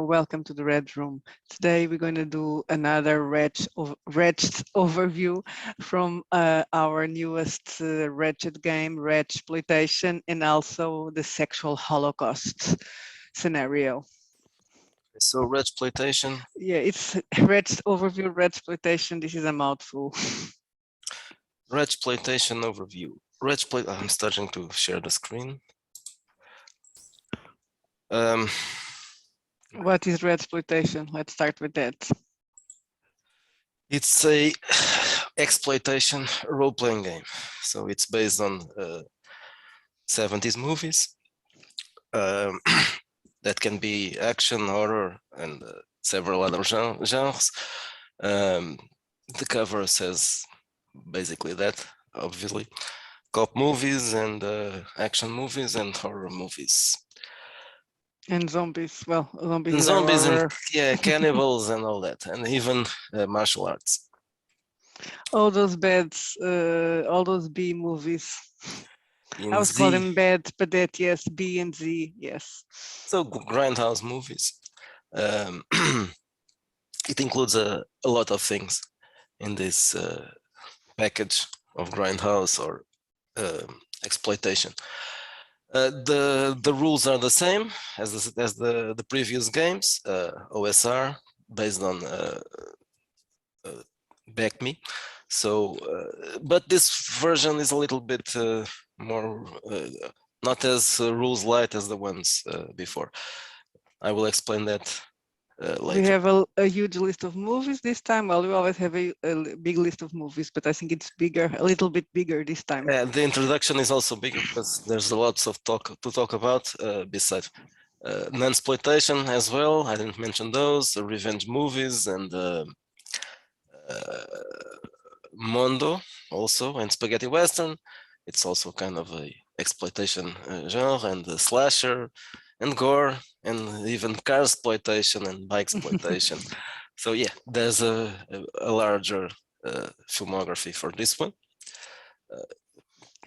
welcome to the Red Room. Today we're going to do another Wretched overview from our newest Wretched game, Wretchploitation, and also the Sexual Holocaust scenario. So Wretchploitation. Yeah, it's Wretched overview, Wretchploitation. This is a mouthful. Wretchploitation overview. I'm starting to share the screen. What is Wretchploitation? Let's start with that. It's a exploitation role-playing game. So it's based on 70s movies that can be action, horror, and several other genres. The cover says basically that, obviously. Cop movies and action movies and horror movies. And zombies. Well, zombies And is zombies and horror. cannibals and all that, and even martial arts. All those all those B movies. I was calling them bad, but that, yes, B and Z, yes. So grindhouse movies. It includes a lot of things in this package of grindhouse or exploitation. The rules are the same as the previous games. OSR based on Back Me. So, but this version is a little bit more, not as rules light as the ones before. I will explain that later. We have a huge list of movies this time. Well, we always have a big list of movies, but I think it's bigger, a little bit bigger this time. The introduction is also bigger because there's lots of to talk about besides non-exploitation as well. I didn't mention those, revenge movies and Mondo also, and spaghetti western. It's also kind of a exploitation genre, and the slasher and gore and even car exploitation and bike exploitation. So yeah, there's a larger filmography for this one.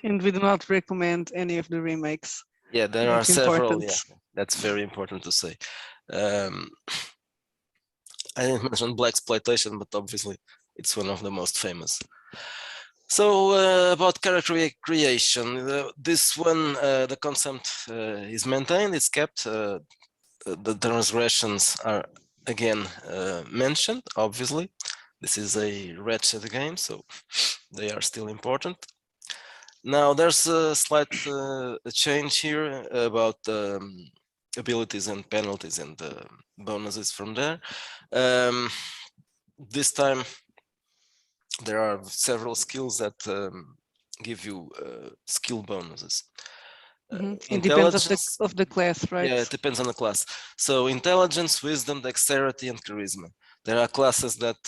And we do not recommend any of the remakes. Yeah, there are several. Yeah, that's very important to say. I didn't mention blaxploitation, but obviously it's one of the most famous. So about character creation, this one, the concept is maintained, it's kept. The transgressions are again mentioned, obviously. This is a Wretched game, so they are still important. Now there's a slight change here about abilities and penalties and bonuses from there. This time there are several skills that give you skill bonuses. It depends of the class, right? Yeah, it depends on the class. So intelligence, wisdom, dexterity, and charisma. There are classes that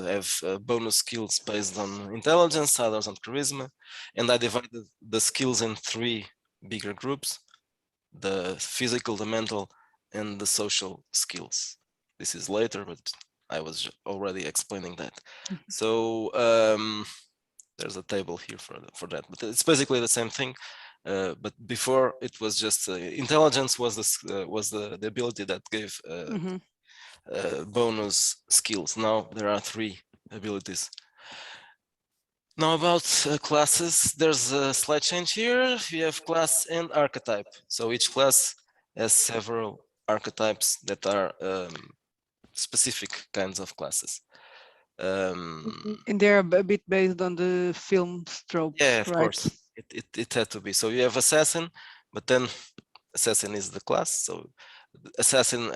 have bonus skills based on intelligence, others on charisma. And I divided the skills in 3 bigger groups: the physical, the mental, and the social skills. This is later, but I was already explaining that. So there's a table here for that, but it's basically the same thing. But before it was just intelligence was the ability that gave bonus skills. Now there are 3 abilities. Now about classes, there's a slight change here. We have class and archetype. So each class has several archetypes that are specific kinds of classes. And they're a bit based on the film tropes, yeah, of right? course. It had to be. So you have assassin, but then assassin is the class. So assassin,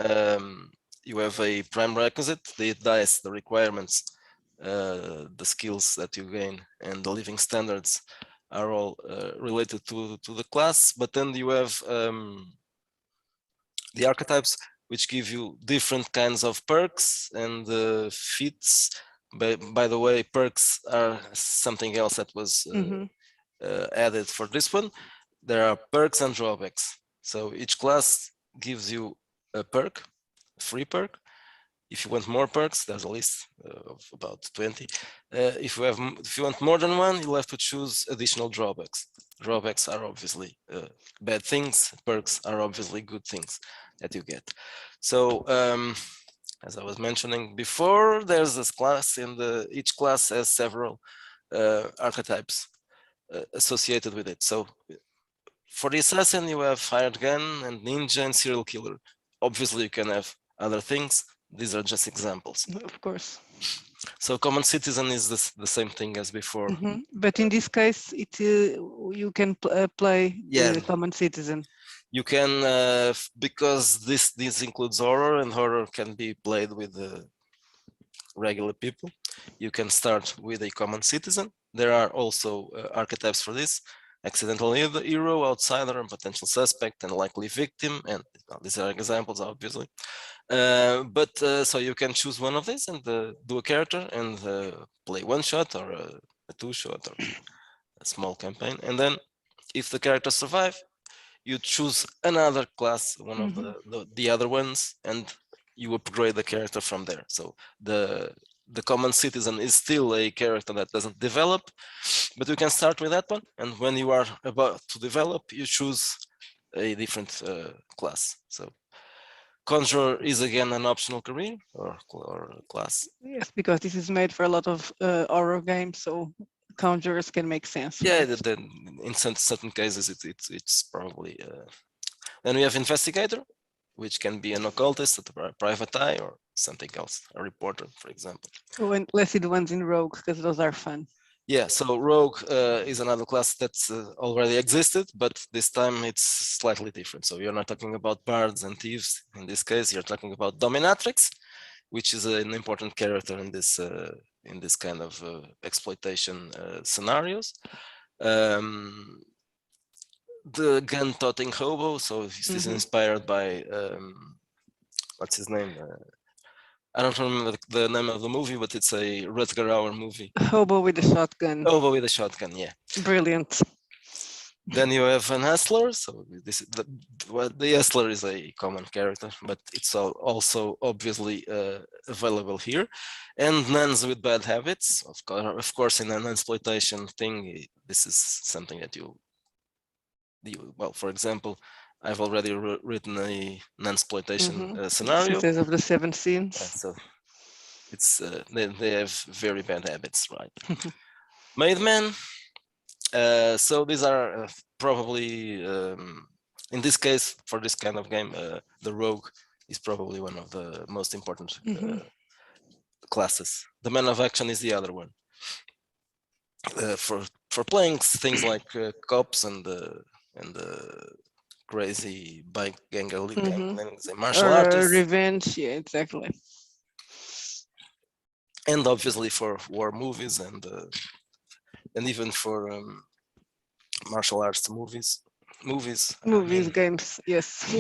you have a prime requisite, the dice, the requirements, the skills that you gain, and the living standards are all related to the class. But then you have the archetypes, which give you different kinds of perks and feats. By the way, perks are something else that was added for this one. There are perks and drawbacks. So each class gives you a perk, a free perk. If you want more perks, there's a list of about 20. If you want more than one, you'll have to choose additional drawbacks. Drawbacks are obviously bad things. Perks are obviously good things that you get. So as I was mentioning before, there's this class, and each class has several archetypes associated with it. So for the assassin, you have hired gun and ninja and serial killer. Obviously, you can have other things. These are just examples. Of course. So common citizen is the same thing as before. But in this case, you can play Yeah, the common citizen. you can because this includes horror, and horror can be played with regular people. You can start with a common citizen. There are also archetypes for this: accidental hero, outsider, and potential suspect, and likely victim. And well, these are examples, obviously. So you can choose one of these and do a character and play one shot or a two shot or a small campaign. And then if the characters survive, you choose another class, one of the other ones, and you upgrade the character from there. So the common citizen is still a character that doesn't develop, but you can start with that one. And when you are about to develop, you choose a different class. So Conjurer is again an optional career or class. Yes, because this is made for a lot of horror games, so conjurers can make sense, Yeah, right? in certain cases it's probably. Then we have investigator, which can be an occultist, a private eye, or something else, a reporter, for example. Oh, and let's see the ones in Rogue, because those are fun. Yeah, so rogue is another class that's already existed, but this time it's slightly different. So you're not talking about bards and thieves. In this case, you're talking about dominatrix, which is an important character in this kind of exploitation scenarios. The gun-toting hobo. So this is inspired by what's his name? I don't remember the name of the movie, but it's a Rutger Hauer movie. Hobo with a shotgun. Hobo with a shotgun, yeah. Brilliant. Then you have an hustler. So this is the hustler is a common character, but it's also obviously available here. And nuns with bad habits. Of course, in an exploitation thing, this is something that well, for example, I've already written a non-exploitation scenario. Sisters of the Seven Sins. So it's they have very bad habits, right? Made men. So these are probably in this case, for this kind of game, the rogue is probably one of the most important classes. The man of action is the other one. For playing things like cops and crazy bike gang, martial artists, revenge, yeah, exactly. and obviously for war movies and even for martial arts movies, games, yes.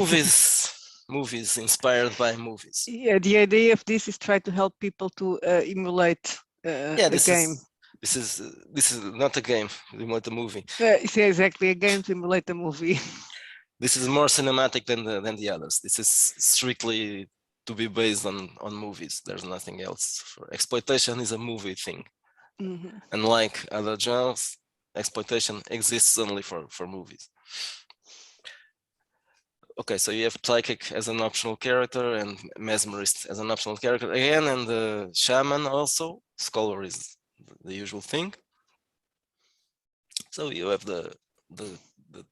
movies inspired by movies. Yeah, the idea of this is try to help people to emulate a game. This is not a game, emulate a movie. It's exactly a game to emulate a movie. This is more cinematic than the others. This is strictly to be based on movies. There's nothing else. For exploitation is a movie thing. Unlike other genres, exploitation exists only for movies. Okay, so you have psychic as an optional character and mesmerist as an optional character again, and the shaman also. Scholar is the usual thing. So you have the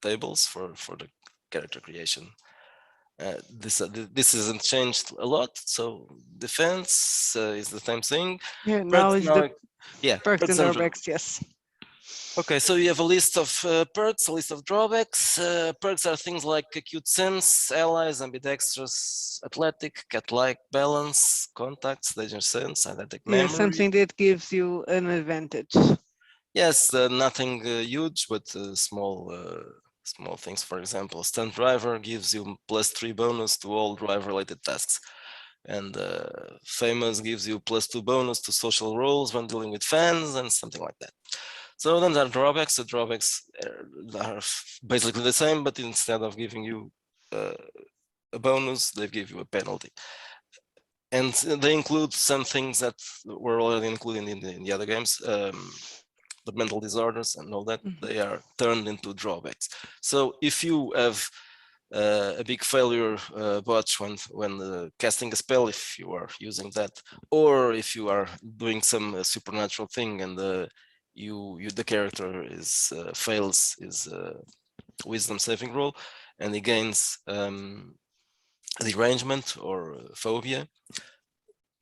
tables for the character creation. This hasn't changed a lot. So defense is the same thing. Yeah, now is the perks and and drawbacks, yes. Okay, so you have a list of perks, a list of drawbacks. Perks are things like acute sense, allies, ambidextrous, athletic, cat-like, balance, contacts, danger sense, eidetic memory. Yeah, something that gives you an advantage. Yes, nothing huge, but small things. For example, stunt driver gives you +3 bonus to all drive-related tasks. And famous gives you +2 bonus to social roles when dealing with fans and something like that. So then there are drawbacks. The drawbacks are basically the same, but instead of giving you a bonus, they give you a penalty. And they include some things that were already included in the other games. the mental disorders and all that, Mhm. they are turned into drawbacks. So if you have a big failure botch when casting a spell, if you are using that, or if you are doing some supernatural thing and the character is fails his wisdom saving roll and he gains derangement or phobia,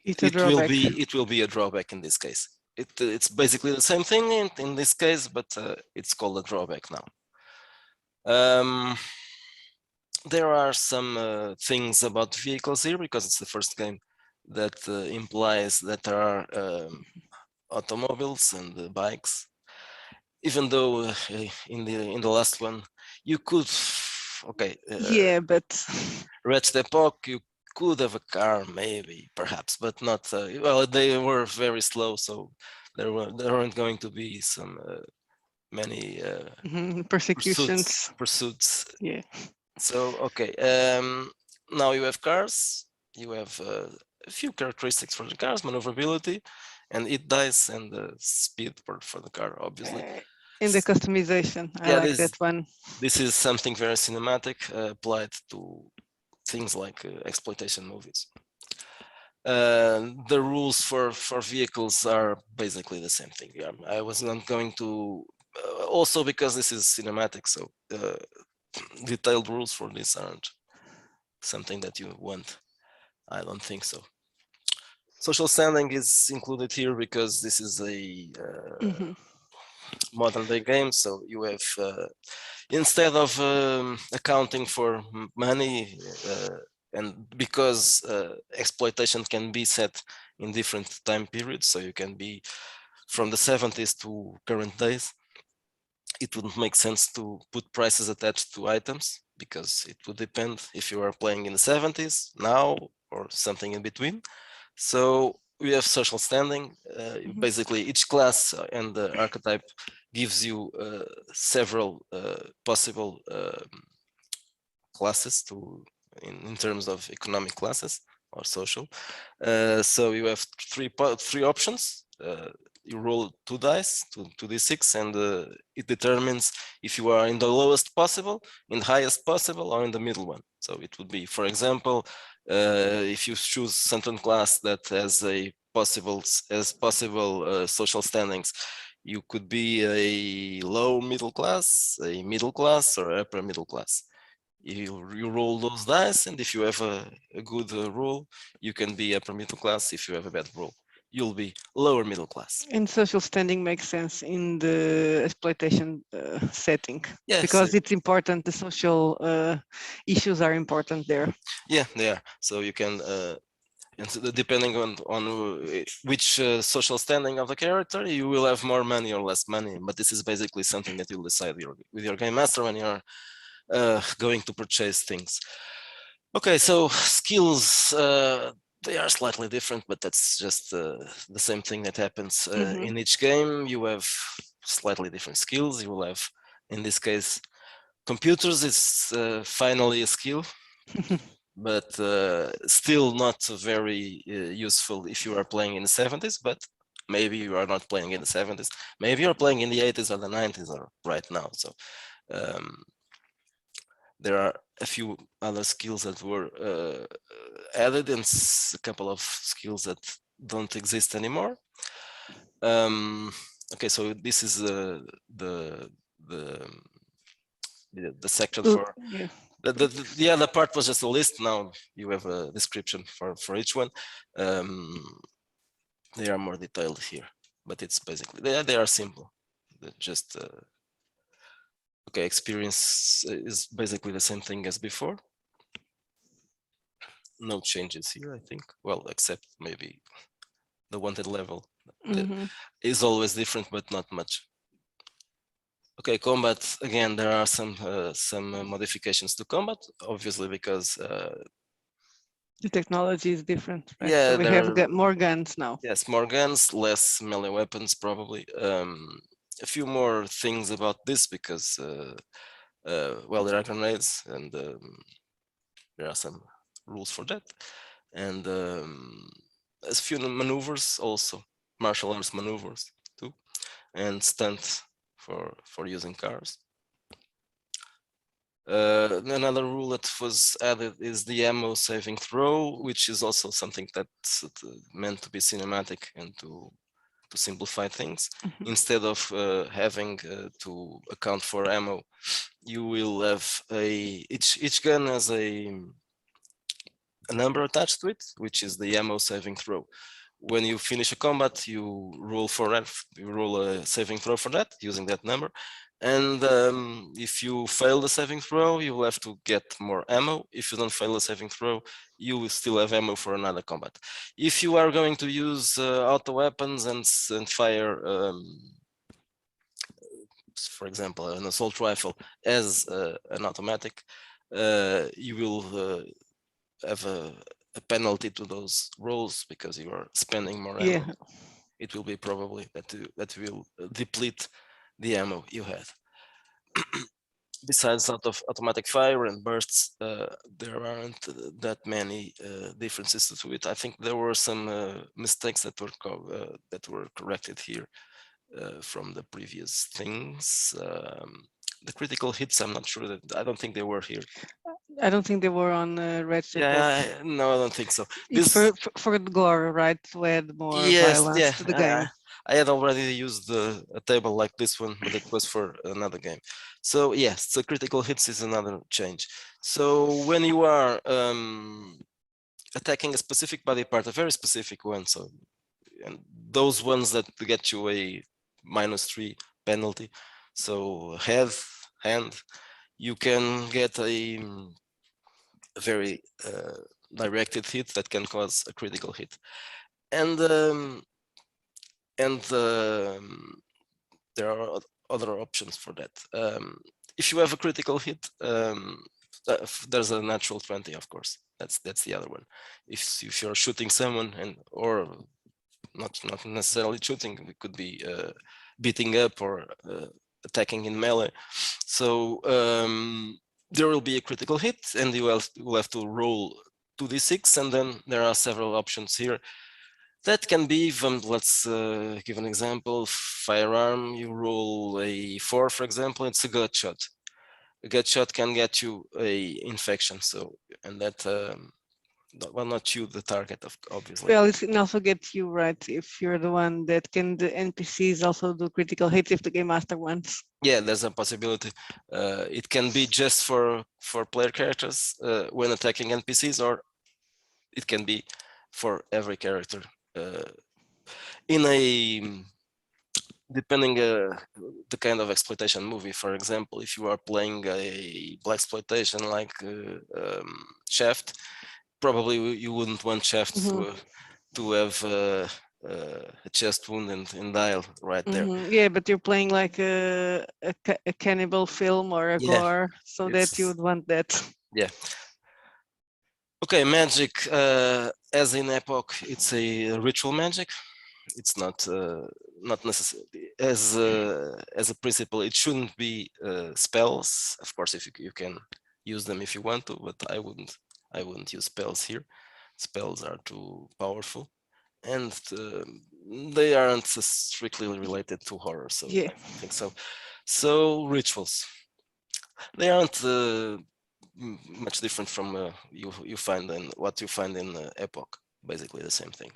It's a drawback. it will be a drawback in this case. It's basically the same thing in this case, but it's called a drawback now. There are some things about vehicles here because it's the first game that implies that there are automobiles and bikes. Even though in the last one you could, okay, Yeah, but Wretched Epoch, you could have a car, maybe, perhaps, but not. Well, they were very slow, so there weren't going to be some many persecutions. pursuits. Yeah. So okay, now you have cars. You have a few characteristics for the cars: maneuverability, and it dice, and the speed for the car, obviously. Uh, in the customization, I Yeah, like that one. this is something very cinematic applied to things like exploitation movies. The rules for vehicles are basically the same thing. Yeah, I was not going to also because this is cinematic, so detailed rules for this aren't something that you want. I don't think so. Social standing is included here because this is a Mhm. modern day game, so you have instead of accounting for money and because exploitation can be set in different time periods, so you can be from the 70s to current days, it wouldn't make sense to put prices attached to items because it would depend if you are playing in the 70s now or something in between. So we have social standing. Mhm. Basically, each class and the archetype gives you several possible classes to in terms of economic classes or social. So you have three options. You roll two dice, two d6, and it determines if you are in the lowest possible, in the highest possible, or in the middle one. So it would be, for example, if you choose certain class that has a possible social standings, you could be a low middle class, a middle class, or upper middle class. You roll those dice, and if you have a good roll, you can be upper middle class. If you have a bad roll, you'll be lower middle class. And social standing makes sense in the exploitation setting Yes, because it's important. The social issues are important there. yeah, they are. So you can, and so depending on which social standing of the character, you will have more money or less money. But this is basically something that you'll decide with your game master when you're going to purchase things. Okay, so skills, they are slightly different, but that's just the same thing that happens Mhm. in each game. You have slightly different skills. You will have, in this case, computers is finally a skill, but still not very useful if you are playing in the 70s, but maybe you are not playing in the 70s. Maybe you're playing in the 80s or the 90s or right now. So um, there are a few other skills that were added and a couple of skills that don't exist anymore. Okay, so this is the the section for Yeah. the other part was just a list. Now you have a description for each one. They are more detailed here, but it's basically they are simple. They're just okay. Experience is basically the same thing as before. No changes here, I think. Well, except maybe the wanted level Mhm. is always different, but not much. Okay, combat, again, there are some modifications to combat, obviously, because The technology is different, right? So yeah, we there have are, got more guns now. yes, more guns, less melee weapons, probably. A few more things about this because, well, there are grenades and there are some rules for that. And a few maneuvers also, martial arts maneuvers too. and stunt for using cars. Another rule that was added is the ammo saving throw, which is also something that's meant to be cinematic and to simplify things. Instead of having to account for ammo, you will have each gun has a number attached to it, which is the ammo saving throw. When you finish a combat, you roll for that. You roll a saving throw for that using that number. And if you fail the saving throw, you will have to get more ammo. If you don't fail the saving throw, you will still have ammo for another combat. If you are going to use auto weapons and fire, for example, an assault rifle as an automatic, you will have a penalty to those rolls because you are spending more ammo. Yeah. It will be probably that will deplete the ammo you had. Besides automatic fire and bursts, there aren't that many differences to it. I think there were some mistakes that were corrected here from the previous things. The critical hits, I'm not sure that I don't think they were here. I don't think they were on Wretched. Yeah, no, I don't think so. It's for the gore, right? To add more Yes, violence yeah, to the game. I had already used a table like this one, but it was for another game. So yes, the critical hits is another change. So when you are attacking a specific body part, a very specific one, so and those ones that get you a -3 penalty, so head, hand, you can get a very directed hit that can cause a critical hit. And there are other options for that. If you have a critical hit, there's a natural 20, of course. That's the other one. If you're shooting someone or not necessarily shooting, it could be beating up or attacking in melee. So there will be a critical hit, and you will have to roll 2d6, and then there are several options here. That can be even, let's give an example, firearm, you roll a 4, for example, it's a gut shot. A gut shot can get you a infection, so, and that, well, not you, the target, obviously. Well, it can also get you, right, if you're the one that can, the NPCs also do critical hits if the game master wants. Yeah, there's a possibility. It can be just for player characters when attacking NPCs, or it can be for every character. In a depending the kind of exploitation movie, for example, if you are playing a blaxploitation like Shaft, probably you wouldn't want Shaft to have a chest wound and die right there. Yeah, but you're playing like a cannibal film or a gore, so that you would want that. Yeah. Okay, magic, as in Epoch, it's a ritual magic. It's not necessarily as a principle. It shouldn't be spells. Of course, if you can use them if you want to, but I wouldn't use spells here. Spells are too powerful, and they aren't strictly related to horror. So yeah. I don't think so. So rituals, they aren't much different from you find in what you find in Epoch. Basically the same thing.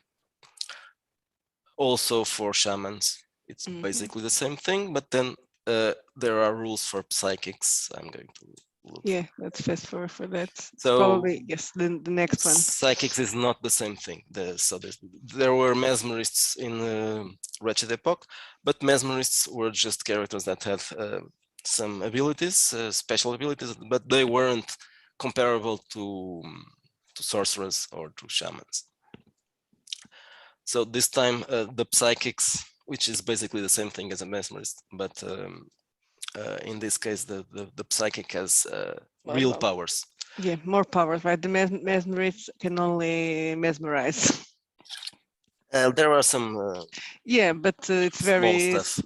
Also for shamans, it's basically the same thing, but then there are rules for psychics. I'm going to look. Yeah, let's fast forward for that. So probably yes, the next one. Psychics is not the same thing. So there were mesmerists in Wretched Epoch, but mesmerists were just characters that had some abilities, special abilities, but they weren't comparable to sorcerers or to shamans. So this time the psychics, which is basically the same thing as a mesmerist, but in this case the psychic has real powers. Yeah, more powers, right? The mesmerists can only mesmerize. There are some yeah, but it's very stuff.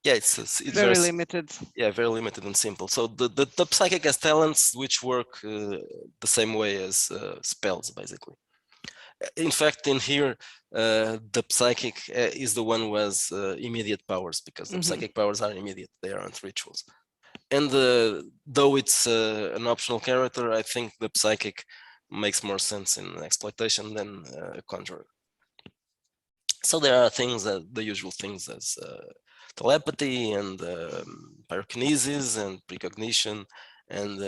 Yeah, it's very limited. Yeah, very limited and simple. So the psychic has talents which work the same way as spells, basically. In fact, in here, the psychic is the one who has immediate powers, because the psychic powers are immediate, they aren't rituals. And though it's an optional character, I think the psychic makes more sense in exploitation than conjurer. So there are things that the usual things as telepathy and pyrokinesis and precognition and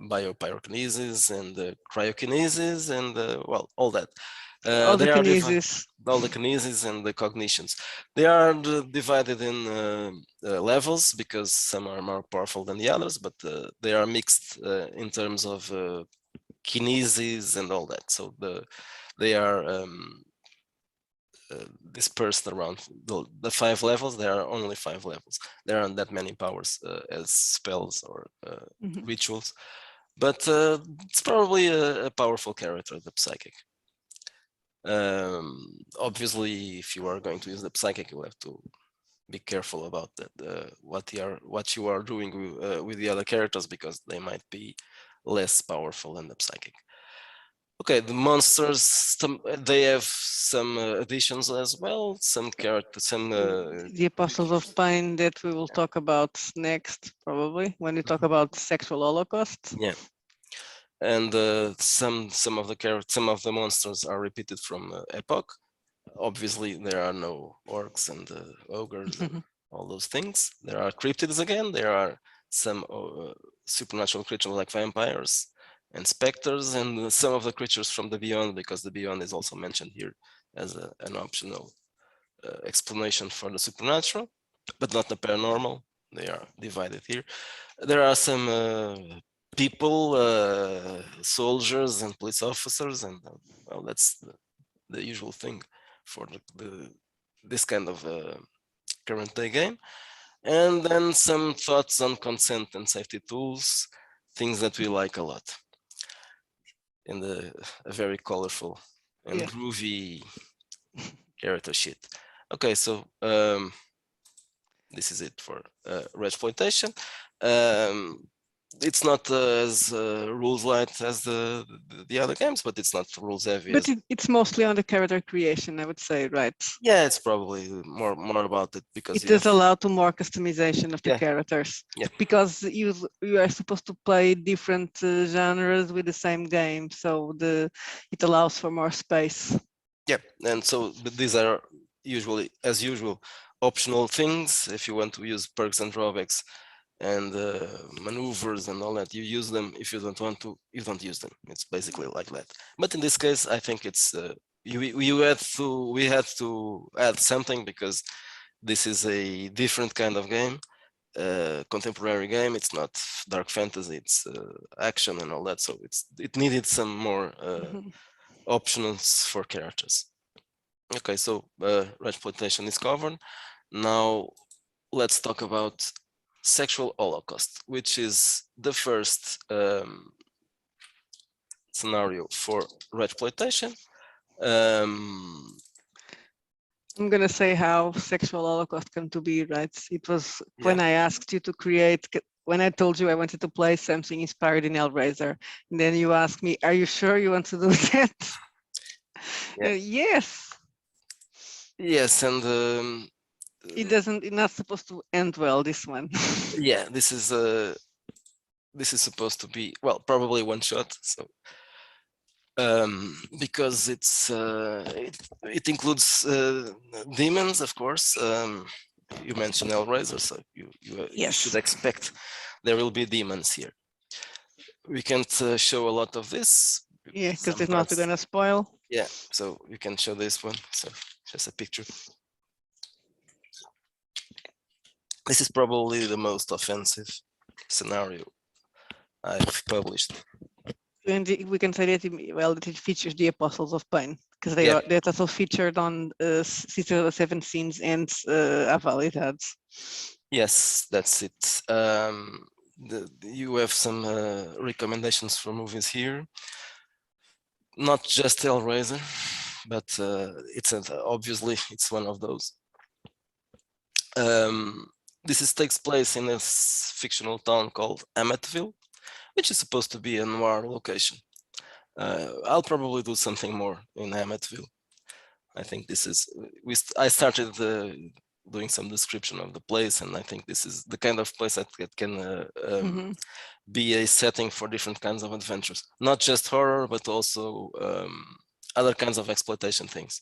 biopyrokinesis and cryokinesis and well, all that. All the They are kinesis. all the kinesis and the cognitions. They are divided in levels, because some are more powerful than the others, but they are mixed in terms of kinesis and all that. So they are dispersed around the 5 levels. There are only 5 levels. There aren't that many powers as spells or rituals, but it's probably a powerful character, the psychic. Obviously, if you are going to use the psychic, you have to be careful about that, what you are doing with the other characters, because they might be less powerful than the psychic. Okay, the monsters, they have some additions as well, some characters, some... The Apostles of Pain that we will talk about next, probably, when we talk about Sexual Holocaust. Yeah. And some of the monsters are repeated from Epoch. Obviously, there are no orcs and ogres and all those things. There are cryptids again. There are some supernatural creatures like vampires and specters, and some of the creatures from the beyond, because the beyond is also mentioned here as an optional explanation for the supernatural, but not the paranormal. They are divided here. There are some people, soldiers and police officers, and well, that's the usual thing for this kind of current day game. And then some thoughts on consent and safety tools, things that we like a lot in a very colorful and groovy character sheet. Okay, so this is it for Wretchploitation. It's not as rules light as the other games, but it's not rules heavy. But it's mostly on the character creation, I would say, right? Yeah, it's probably more about it, because it does allow to more customization of the characters. Yeah. Because you are supposed to play different genres with the same game, so it allows for more space. Yeah, and so these are usually, as usual, optional things. If you want to use perks and drawbacks and maneuvers and all that, you use them. If you don't want to, you don't use them. It's basically like that. But in this case, I think it's we had to add something, because this is a different kind of game, contemporary game. It's not dark fantasy, it's action and all that. So it needed some more options for characters. Okay, so Wretchploitation is covered. Now let's talk about Sexual Holocaust, which is the first scenario for Wretchploitation. I'm gonna say how Sexual Holocaust came to be, right? It was when I asked you to create, when I told you I wanted to play something inspired in Hellraiser, and then you asked me, are you sure you want to do that? Yes. Yes, and it's not supposed to end well, this one. Yeah, this is supposed to be, well, probably one shot. So because it includes demons, of course. You mentioned Hellraiser, so you should expect there will be demons here. We can't show a lot of this. Yeah, because it's not gonna spoil. Yeah, so we can show this one. So just a picture. This is probably the most offensive scenario I've published. And we can say that it features the Apostles of Pain, because they're also featured on Sisters of the Seven Sins and Avalidades. Yes, that's it. You have some recommendations for movies here. Not just Hellraiser, but obviously it's one of those. This takes place in a fictional town called Amityville, which is supposed to be a noir location. I'll probably do something more in Hammetville. I think this is, I started doing some description of the place, and I think this is the kind of place that can be a setting for different kinds of adventures, not just horror, but also other kinds of exploitation things.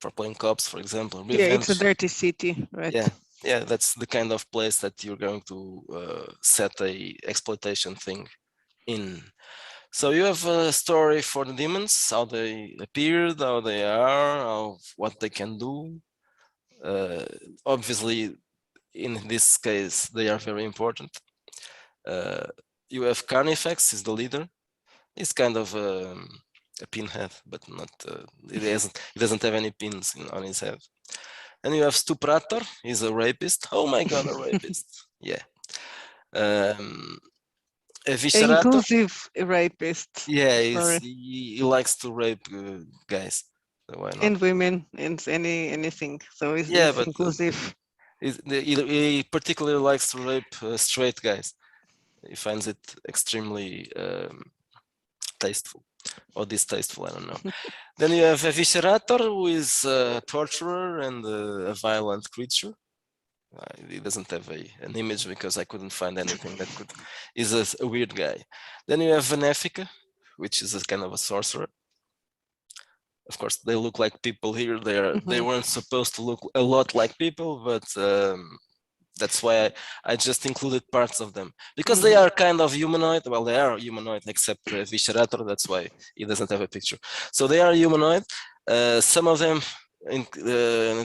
For playing cops, for example, Yeah, it's a revenge. dirty city, right? Yeah, that's the kind of place that you're going to set a exploitation thing in. So you have a story for the demons, how they appeared, how they are, what they can do. Obviously, in this case, they are very important. You have Carnifex, is the leader. He's kind of a pinhead, but not. He doesn't have any pins on his head. And you have Stuprator, he's a rapist. Oh my god, a rapist. Yeah. Um, Eviscerator, Inclusive rapist. yeah, Sorry. he likes to rape guys. So why not? And women and anything. So Yeah, it's but inclusive. he particularly likes to rape straight guys. He finds it extremely tasteful or distasteful, I don't know. Then you have Eviscerator, who is a torturer and a violent creature. He doesn't have an image because I couldn't find anything that could. He's a weird guy. Then you have Venefica, which is a kind of a sorcerer. Of course, they look like people here. They weren't supposed to look a lot like people, but that's why I just included parts of them because they are kind of humanoid. Well, they are humanoid except Visharator. That's why he doesn't have a picture. So they are humanoid. Some of them, in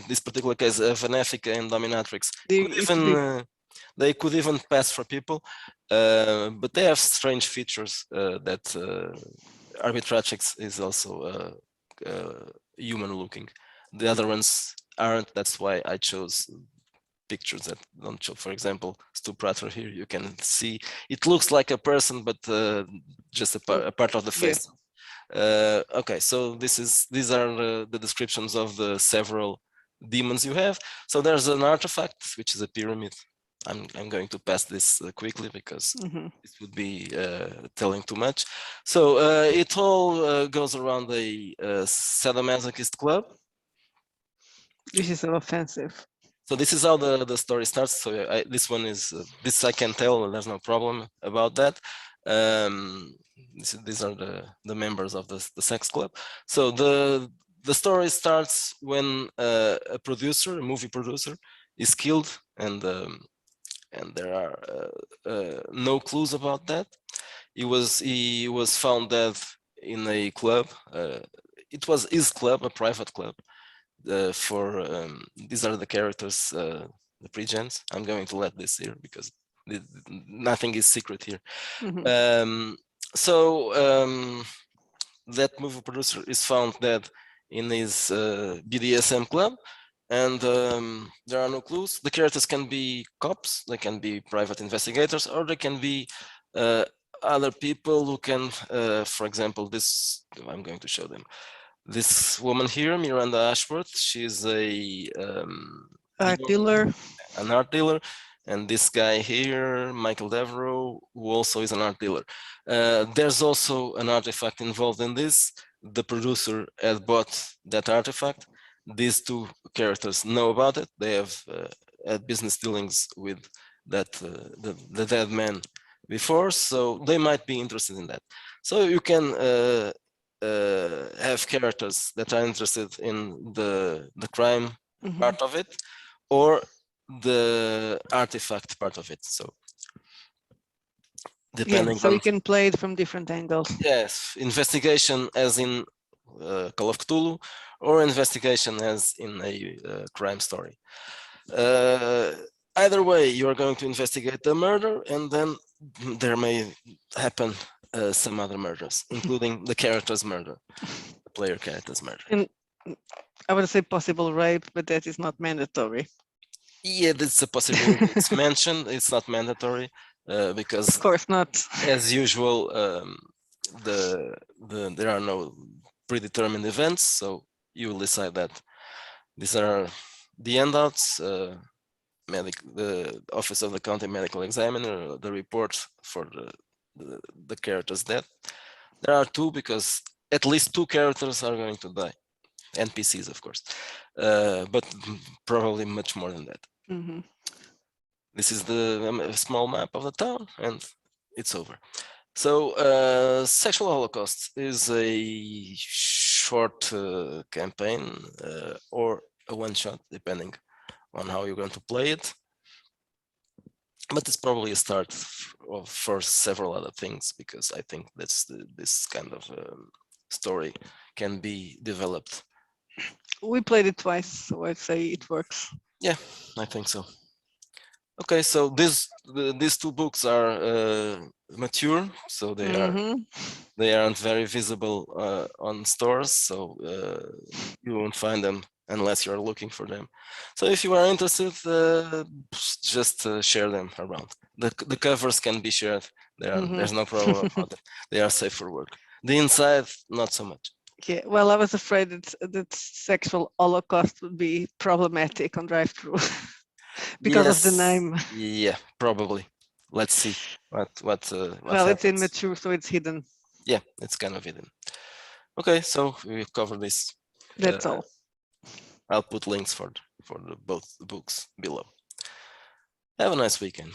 this particular case, Venefica and Dominatrix, They could used to be. they could even pass for people, but they have strange features that Arbitratrix is also human looking. The other ones aren't. That's why I chose pictures that don't show. For example, Stuprator here, you can see it looks like a person, but just a part of the face. Okay, so these are the descriptions of the several demons you have. So there's an artifact, which is a pyramid. I'm going to pass this quickly because this would be telling too much. So it all goes around a sadomasochist club. This is so offensive. So this is how the story starts. So this one is this I can tell. There's no problem about that. These are the members of the sex club. So the story starts when a producer, a movie producer, is killed, and there are no clues about that. He was found dead in a club. It was his club, a private club. For these are the characters, the pre-gens. I'm going to let this here because nothing is secret here. So that movie producer is found dead in his BDSM club, and there are no clues. The characters can be cops, they can be private investigators, or they can be other people who can, for example, this, I'm going to show them. This woman here, Miranda Ashworth, she's Art dealer. an art dealer, and this guy here, Michael Devereaux, who also is an art dealer. There's also an artifact involved in this. The producer had bought that artifact. These two characters know about it. They have had business dealings with that the dead man before, so they might be interested in that. So you can have characters that are interested in the crime part of it, or the artifact part of it. So depending So on, you can play it from different angles. yes, investigation as in Call of Cthulhu, or investigation as in a crime story. Either way, you are going to investigate the murder, and then there may happen some other murders, including the character's murder, the player character's murder. And I would say possible rape, but that is not mandatory. Yeah, that's a possibility. It's mentioned. It's not mandatory because, of course not. as usual, there are no predetermined events. So you will decide that. These are the handouts. The Office of the County Medical Examiner, the report for the character's death. There are two because at least two characters are going to die. NPCs, of course, but probably much more than that. Mhm. This is the small map of the town, and it's over. So, Sexual Holocaust is a short campaign or a one-shot, depending on how you're going to play it. But it's probably a start for several other things, because I think this kind of story can be developed. We played it twice, so I'd say it works. Yeah, I think so. Okay, so these two books are mature, so they aren't very visible on stores, so you won't find them unless you're looking for them. So if you are interested, just share them around. The covers can be shared. There's no problem about it. They are safe for work. The inside, not so much. Yeah, well, I was afraid that Sexual Holocaust would be problematic on drive-through because of the Yes, name. yeah, probably. Let's see what Well, it's happens. immature, so it's hidden. Yeah, it's kind of hidden. Okay, so we've covered this. That's all. I'll put links for both the books below. Have a nice weekend.